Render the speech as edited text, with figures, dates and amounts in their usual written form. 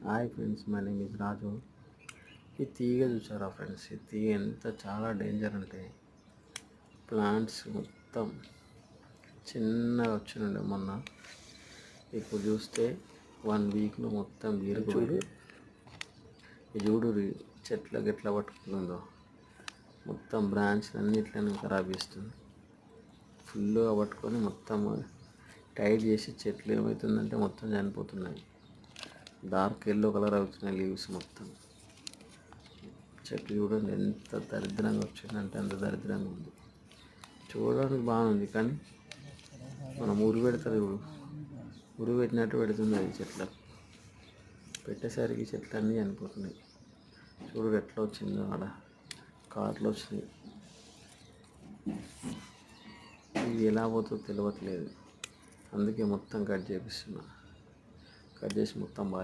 Hi friends, my name is Raju. ఈ తీగ చూసారా ఫ్రెండ్స్? ఈ తీగ ఎంత చాలా డేంజర్ అంటే ప్లాంట్స్ మొత్తం చిన్నగా వచ్చినండి మొన్న. ఇప్పుడు చూస్తే 1 వీక్లో మొత్తం చూడు ఈ చూడు చెట్లకు ఎట్లా పట్టుకుంటుందో. మొత్తం బ్రాంచ్ అన్నిట్లని ఖరాబ్ చేస్తుంది. ఫుల్గా పట్టుకొని మొత్తం టైట్ చేసి చెట్లు ఏమవుతుందంటే మొత్తం చనిపోతున్నాయి. డార్క్ ఎల్లో కలర్ అవుతున్నాయి లీవ్స్ మొత్తం. చెట్టు చూడండి ఎంత దరిద్రంగా వచ్చిందంటే అంత దరిద్రంగా ఉంది. చూడడానికి బాగుంది కానీ మనం ఉరి పెడతారు చూడు, ఉరి పెట్టినట్టు పెడుతుంది అది చెట్లకు. పెట్టేసరికి చెట్లు అన్నీ చనిపోతున్నాయి. చూడు ఎట్లా వచ్చిందో, ఆడ కార్లు వచ్చినాయి. ఇది ఎలా పోతుందో తెలియట్లేదు. అందుకే మొత్తం కట్ చేపిస్తున్నా. కట్ చేసి మొత్తం